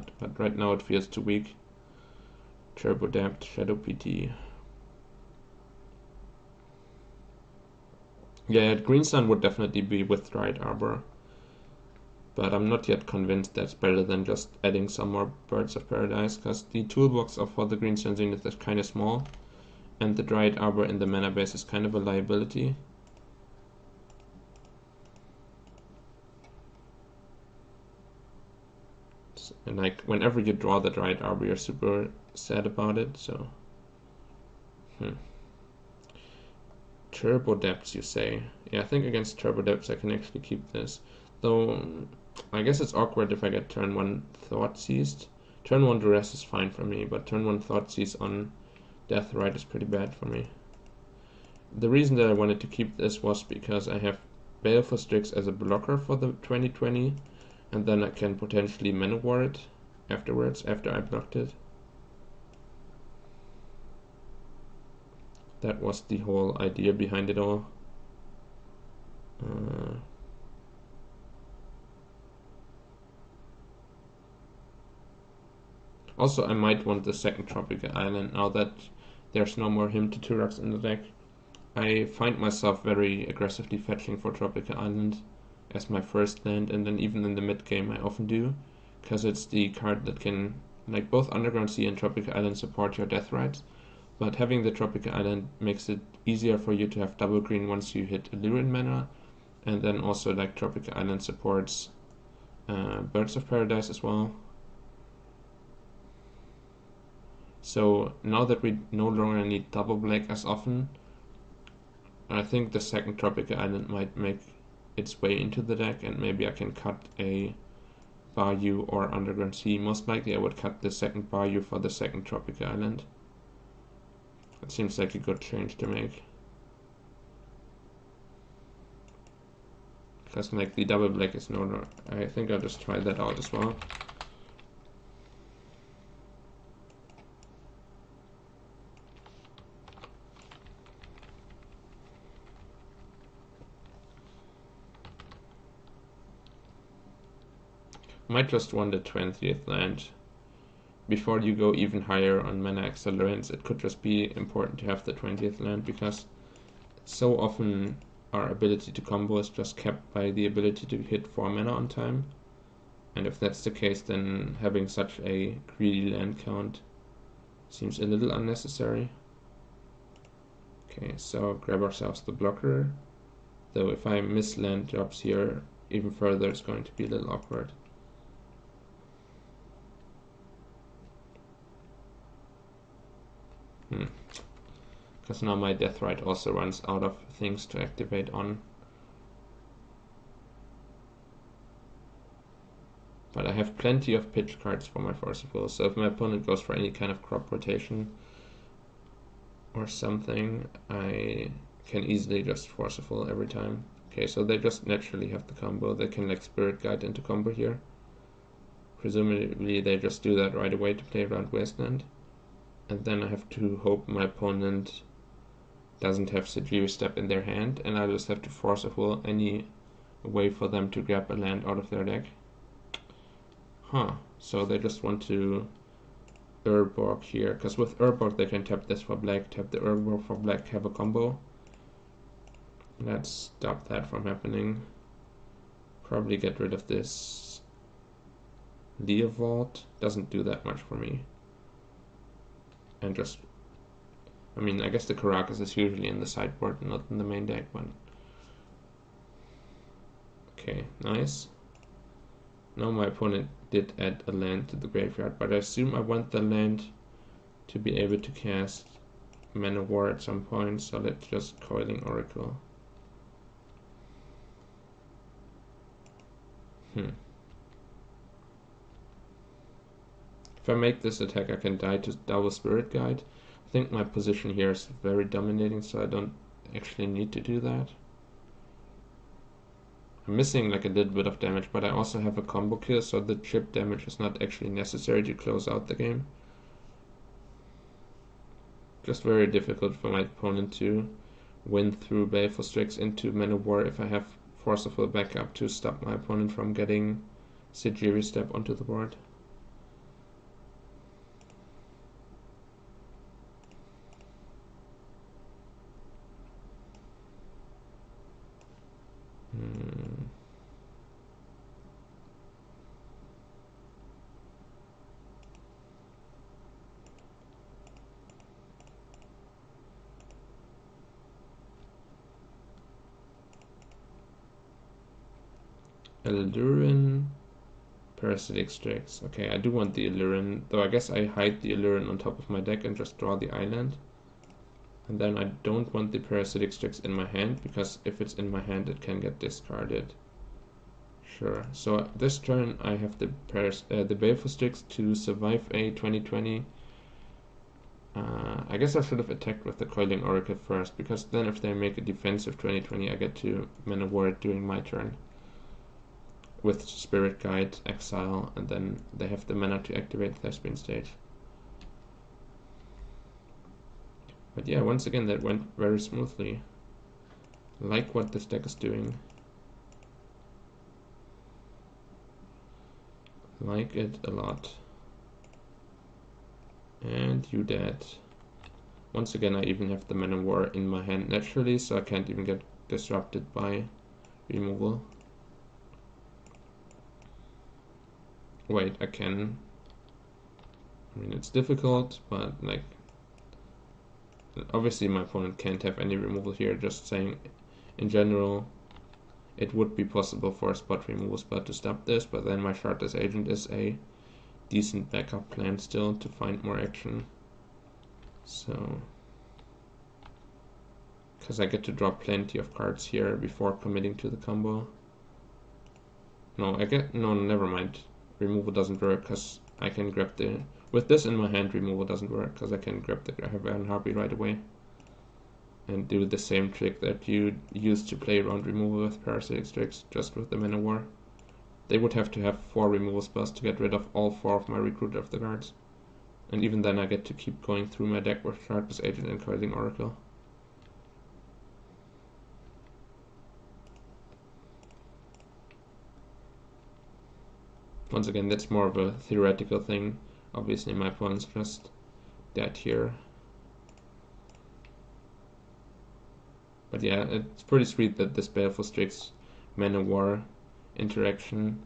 that, but right now it feels too weak. Turbo Depth, Shadow PT. Yeah, Green Sun would definitely be with Dried Arbor, but I'm not yet convinced that's better than just adding some more Birds of Paradise, because the toolbox for the Green Sun Zenith is kind of small, and the Dried Arbor in the mana base is kind of a liability. And like, whenever you draw the Dried Arbor, you're super sad about it, so... Turbo Depths, you say? Yeah, I think against Turbo Depths I can actually keep this. Though, I guess it's awkward if I get turn 1 Thought Seized. Turn 1 Duress is fine for me, but turn 1 Thought Seize on Deathrite is pretty bad for me. The reason that I wanted to keep this was because I have Baleful Strix as a blocker for the 2020, and then I can potentially Manowar it afterwards, after I blocked it. That was the whole idea behind it all. Also, I might want the second Tropical Island now that there's no more Hymn to Turax in the deck. I find myself very aggressively fetching for Tropical Island as my first land, and then even in the mid game I often do, because it's the card that can, like, both Underground Sea and Tropical Island support your Deathrite, but having the Tropical Island makes it easier for you to have double green once you hit Aluren mana, and then also, like, Tropical Island supports Birds of Paradise as well. So now that we no longer need double black as often, I think the second Tropical Island might make its way into the deck, and maybe I can cut a Bayou or Underground Sea. Most likely I would cut the second Bayou for the second Tropical Island. It seems like a good change to make. Because like the double black is no, I think I'll just try that out as well. Might just want the 20th land. Before you go even higher on mana accelerants, it could just be important to have the 20th land, because so often our ability to combo is just kept by the ability to hit 4 mana on time. And if that's the case, then having such a greedy land count seems a little unnecessary. Okay, so grab ourselves the blocker. Though if I miss land drops here even further, it's going to be a little awkward. Because now my Deathrite also runs out of things to activate on. But I have plenty of pitch cards for my Force of Will, so if my opponent goes for any kind of crop rotation or something, I can easily just Force of Will every time. Okay, so they just naturally have the combo. They can like Spirit Guide into combo here. Presumably they just do that right away to play around Wasteland. And then I have to hope my opponent doesn't have Sejiri Step in their hand, and I just have to Force of Will any way for them to grab a land out of their deck. So they just want to Urborg here, because with Urborg they can tap this for black, tap the Urborg for black, have a combo. Let's stop that from happening. Probably get rid of this Leovold. Doesn't do that much for me. And just, I mean, I guess the Karakas is usually in the sideboard, not in the main deck, but... Okay, nice. Now my opponent did add a land to the graveyard, but I assume I want the land to be able to cast Manowar at some point, so let's just Coiling Oracle. If I make this attack, I can die to double Spirit Guide. I think my position here is very dominating, so I don't actually need to do that. I'm missing like a little bit of damage, but I also have a combo kill, so the chip damage is not actually necessary to close out the game. Just very difficult for my opponent to win through Baleful Strix into Manowar if I have Forceful backup to stop my opponent from getting Sejiri Step onto the board. Aluren, Parasitic Strix. Okay, I do want the Aluren, though I guess I hide the Aluren on top of my deck and just draw the island. And then I don't want the Parasitic Strix in my hand, because if it's in my hand it can get discarded. Sure, so this turn I have the Baleful Strix to survive a 2020. I guess I should have attacked with the Coiling Oracle first, because then if they make a defensive 2020 I get to Mana War it during my turn. With Spirit Guide, Exile, and then they have the mana to activate Thespian Stage. But yeah, once again that went very smoothly. Like what this deck is doing. Like it a lot. And you dead. Once again I even have the Mana War in my hand naturally, so I can't even get disrupted by removal. Wait, I can. I mean, it's difficult, but like, obviously my opponent can't have any removal here, just saying in general it would be possible for a spot removal spell to stop this, but then my Shardless Agent is a decent backup plan still to find more action. So, because I get to draw plenty of cards here before committing to the combo. No, never mind. Removal doesn't work because I can grab the... With this in my hand, removal doesn't work because I can grab the Aluren Harpy right away. And do the same trick that you used to play around removal with Parasitic Strix, just with the Mana War. They would have to have 4 removal spells to get rid of all 4 of my Recruiter of the Guards. And even then I get to keep going through my deck with Shardless Agent and Coiling Oracle. Once again, that's more of a theoretical thing. Obviously my opponent's just dead here. But yeah, it's pretty sweet that this Baleful Strix Mana War interaction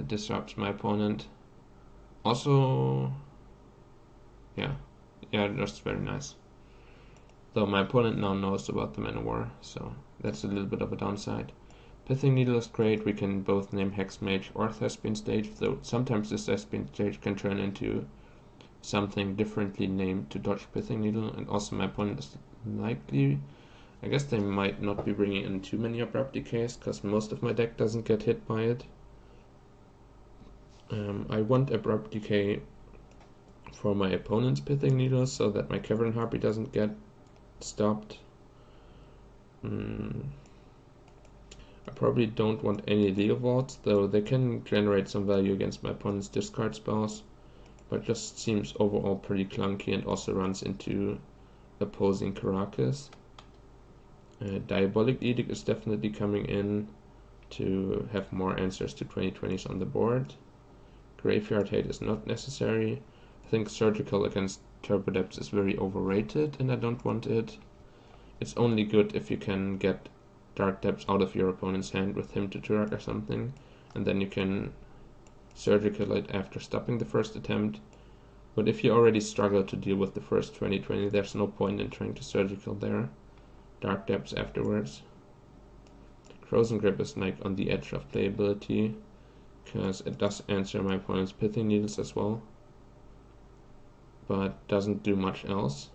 disrupts my opponent. Also, yeah, just very nice. Though my opponent now knows about the Mana War, so that's a little bit of a downside. Pithing Needle is great, we can both name Hex Mage or Thespian Stage, though sometimes this Thespian Stage can turn into something differently named to dodge Pithing Needle, and also my opponent is likely... I guess they might not be bringing in too many Abrupt Decays, because most of my deck doesn't get hit by it. I want Abrupt Decay for my opponent's Pithing Needle, so that my Cavern Harpy doesn't get stopped. I probably don't want any Legal Vaults, though they can generate some value against my opponent's discard spells, but just seems overall pretty clunky and also runs into opposing Karakas. Diabolic Edict is definitely coming in to have more answers to 2020s on the board. Graveyard Hate is not necessary. I think Surgical against Turbodeps is very overrated and I don't want it. It's only good if you can get Dark Depths out of your opponent's hand with him to Turak or something, and then you can Surgical it after stopping the first attempt. But if you already struggle to deal with the first 2020, there's no point in trying to Surgical there. Dark Depths afterwards. Frozen Grip is like on the edge of playability, because it does answer my opponent's Pithing Needles as well, but doesn't do much else.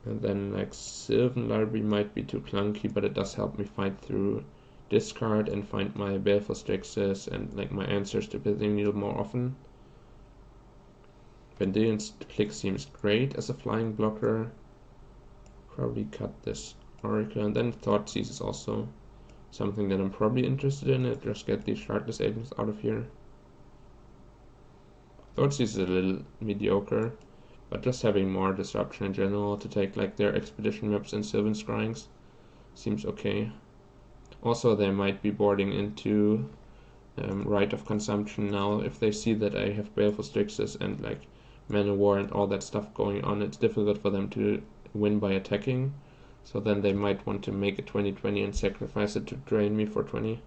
And then like Sylvan Library might be too clunky, but it does help me fight through discard and find my Baleful Strixes and like my answers to Pithing Needle more often. Vendilion's Click seems great as a flying blocker. Probably cut this Oracle, and then Thoughtseize is also something that I'm probably interested in. It just get these Shardless Agents out of here. Thoughtseize is a little mediocre, but just having more disruption in general to take like their expedition maps and Sylvan Scryings seems okay. Also, they might be boarding into Rite of Consumption now. If they see that I have Baleful Strixes and like Mana War and all that stuff going on, it's difficult for them to win by attacking. So then they might want to make a 2020 and sacrifice it to drain me for 20.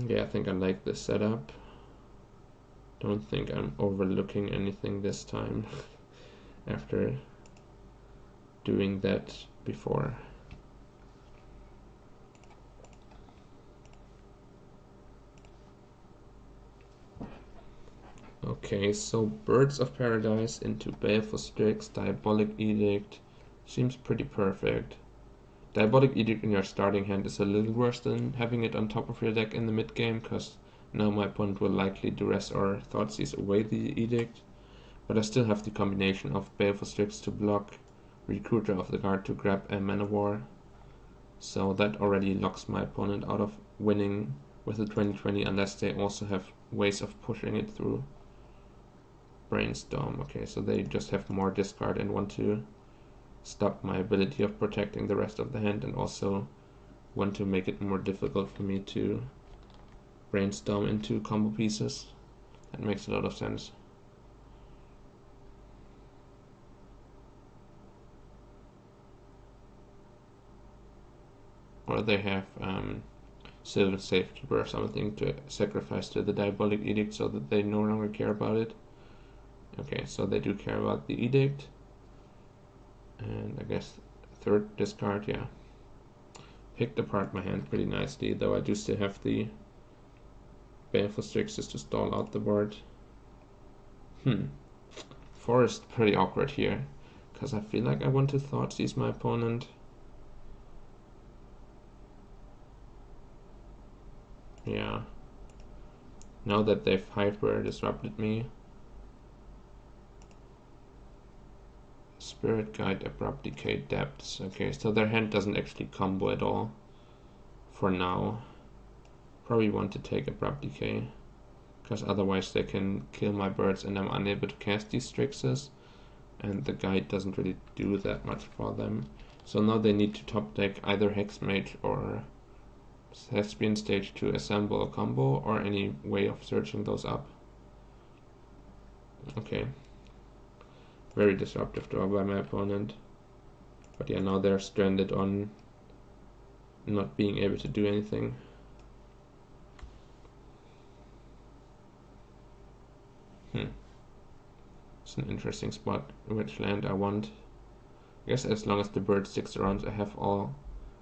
Yeah, I think I like this setup. Don't think I'm overlooking anything this time after doing that before. Okay, so Birds of Paradise into Baleful Strix, Diabolic Edict seems pretty perfect. Diabolic Edict in your starting hand is a little worse than having it on top of your deck in the mid game, because now my opponent will likely duress or Thoughtseize away the Edict. But I still have the combination of Baleful Strix to block, Recruiter of the Guard to grab a Manowar. So that already locks my opponent out of winning with the 2020 unless they also have ways of pushing it through. Brainstorm. Okay, so they just have more discard and want to stop my ability of protecting the rest of the hand, and also want to make it more difficult for me to brainstorm into combo pieces. That makes a lot of sense. Or they have Sylvan Safekeeper or something to sacrifice to the Diabolic Edict so that they no longer care about it. Okay, so they do care about the Edict. And I guess third discard, yeah. Picked apart my hand pretty nicely, though I do still have the Baleful Strixes to stall out the board. Forest pretty awkward here, because I feel like I want to Thoughtseize my opponent. Yeah. Now that they've hyper disrupted me. Spirit Guide, Abrupt Decay, Depths. Okay, so their hand doesn't actually combo at all. For now. Probably want to take Abrupt Decay, because otherwise they can kill my birds and I'm unable to cast these Strixes. And the guide doesn't really do that much for them. So now they need to top deck either Hexmage or Thespian Stage to assemble a combo, or any way of searching those up. Okay. Very disruptive draw by my opponent. But yeah, now they're stranded on not being able to do anything. It's an interesting spot which land I want. I guess as long as the bird sticks around, I have all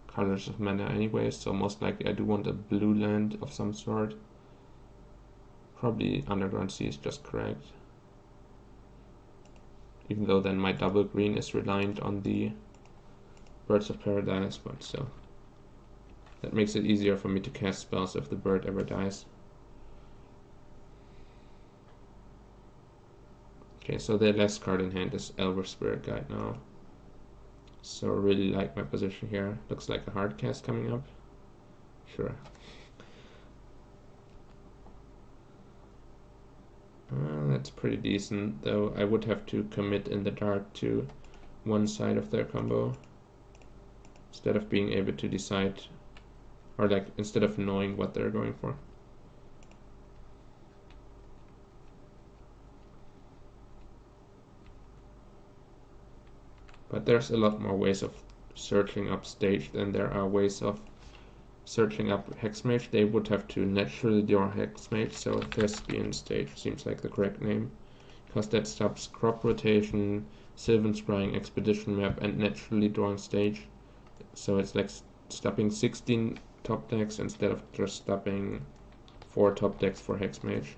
colors of mana anyway, so most likely I do want a blue land of some sort. Probably Underground Sea is just correct. Even though then my double green is reliant on the Birds of Paradise, but still. That makes it easier for me to cast spells if the bird ever dies. Okay, so their last card in hand is Elver Spirit Guide now. So I really like my position here. Looks like a hard cast coming up. Sure. That's pretty decent, though I would have to commit in the dark to one side of their combo instead of being able to decide, or like instead of knowing what they're going for. But there's a lot more ways of searching up stage than there are ways of searching up Hexmage. They would have to naturally draw Hexmage, so Thespian Stage seems like the correct name, because that stops crop rotation, Sylvan Scrying, Expedition Map, and naturally drawing stage. So it's like stopping 16 top decks instead of just stopping 4 top decks for Hexmage.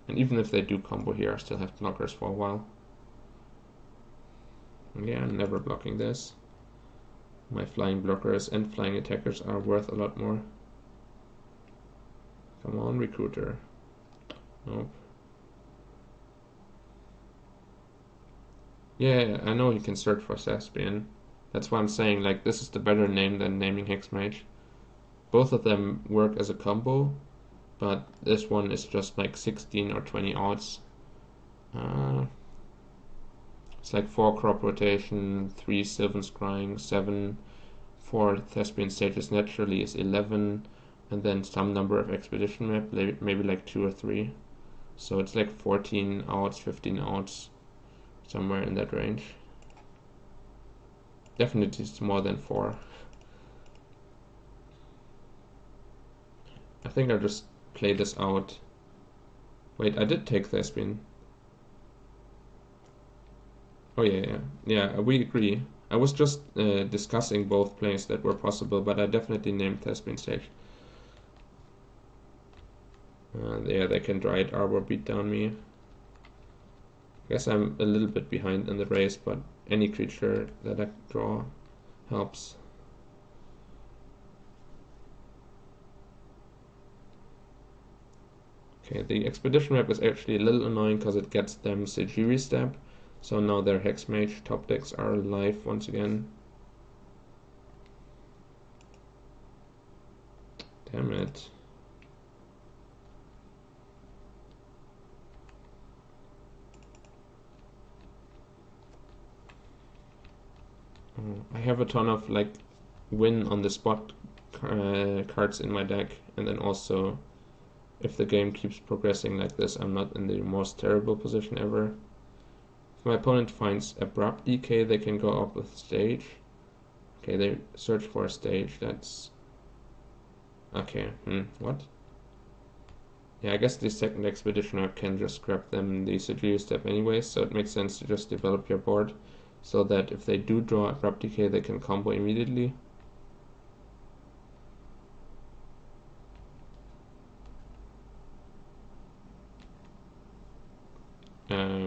And even if they do combo here, I still have blockers for a while. Yeah, I'm never blocking this. My flying blockers and flying attackers are worth a lot more. Come on, Recruiter. Nope. Yeah, I know he can search for Thespian. That's why I'm saying, like, this is the better name than naming Hexmage. Both of them work as a combo, but this one is just like 16 or 20 odds. It's like 4 crop rotation, 3 Sylvan Scrying, 7 for Thespian Stages naturally is 11, and then some number of Expedition Map, maybe like 2 or 3. So it's like 14 outs, 15 outs, somewhere in that range. Definitely it's more than 4. I think I'll just play this out. Wait, I did take Thespian. Oh yeah, we agree. I was just discussing both plays that were possible, but I definitely named Thespian Stage. Yeah, they can Dryad Arbor beat down me. I guess I'm a little bit behind in the race, but any creature that I draw helps. Okay, the Expedition map is actually a little annoying because it gets them Sejiri Step, so now their Hex Mage top decks are alive once again. Damn it. Oh, I have a ton of like win on the spot cards in my deck, and then also if the game keeps progressing like this, I'm not in the most terrible position ever. If my opponent finds Abrupt Decay, they can go up with Stage. Okay, they search for a stage, that's... Okay, what? Yeah, I guess the second Expeditioner can just grab them the Sejiri Step anyways, so it makes sense to just develop your board so that if they do draw Abrupt Decay, they can combo immediately.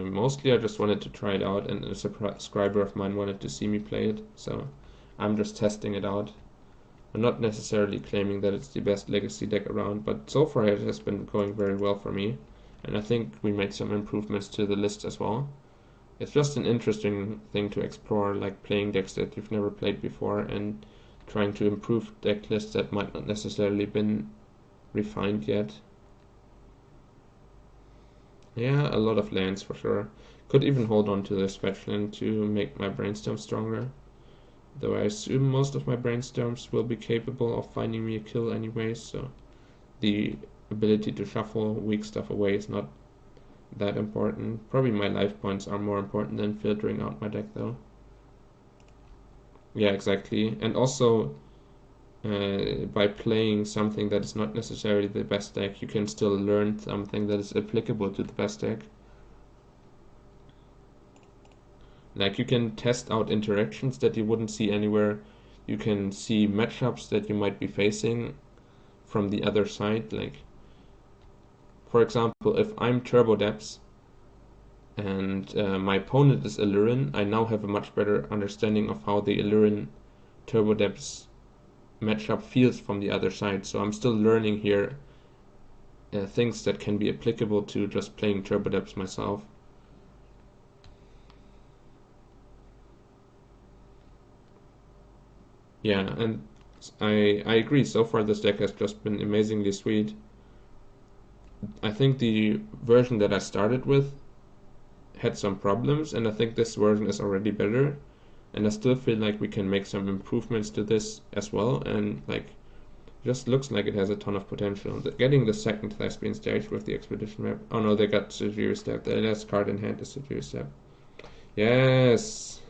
Mostly I just wanted to try it out, and a subscriber of mine wanted to see me play it, so I'm just testing it out. I'm not necessarily claiming that it's the best legacy deck around, but so far it has been going very well for me, and I think we made some improvements to the list as well. It's just an interesting thing to explore, like playing decks that you've never played before and trying to improve deck lists that might not necessarily been refined yet. Yeah, a lot of lands for sure. Could even hold on to this fetch land to make my brainstorm stronger. Though I assume most of my brainstorms will be capable of finding me a kill anyways, so the ability to shuffle weak stuff away is not that important. Probably my life points are more important than filtering out my deck though. Yeah, exactly. And also, by playing something that is not necessarily the best deck, you can still learn something that is applicable to the best deck. Like you can test out interactions that you wouldn't see anywhere. You can see matchups that you might be facing from the other side. Like, for example, if I'm Turbo Depths and my opponent is Aluren, I now have a much better understanding of how the Aluren Turbo Depths matchup feels from the other side. So I'm still learning here things that can be applicable to just playing Turbo Depths myself. Yeah, and I agree. So far, this deck has just been amazingly sweet. I think the version that I started with had some problems, and I think this version is already better. And I still feel like we can make some improvements to this as well. And like, just looks like it has a ton of potential. Getting the second Thespian stage with the Expedition map. Oh no, they got Sejiri Step. The last card in hand is Sejiri Step. Yes.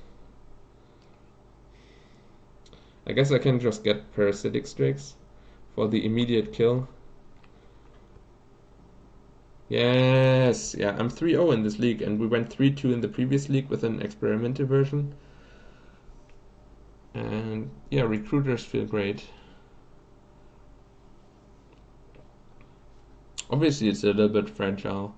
I guess I can just get Parasitic Strix for the immediate kill. Yes, yeah, I'm 3-0 in this league, and we went 3-2 in the previous league with an experimental version. And yeah, recruiters feel great. Obviously, it's a little bit fragile.